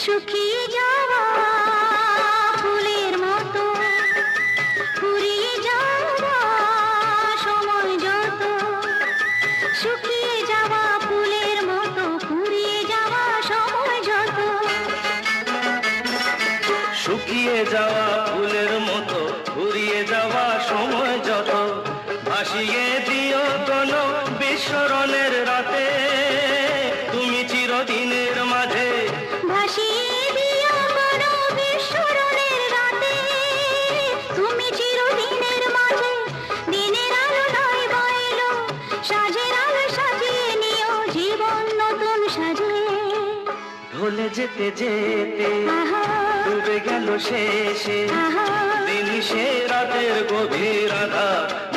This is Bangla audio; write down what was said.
শুকিয়ে যাওয়া ফুলের মতো ফুরিয়ে যাওয়া সময় যত শুকিয়ে যাওয়া ফুলের মতো ফুরিয়ে যাওয়া সময় যত শুকিয়ে যাওয়া ফুলের মতো ফুরিয়ে যাওয়া সময় যত ভাসিয়ে দিও কোনো বিস্মরণের রাতে তুমি চিরদিনের মাঝে ভাসিয়ে দিও কোনো বিস্মরণের রাতে তুমি চিরদিনের মাঝে দিনের আলো নয় বইলো সাজের আলো সাজিয়ে নিও জীবন নতুন সাজে ঢলে যেতে যেতে ডুবে গেল শেষে দিন সে রাতের গভীর আধার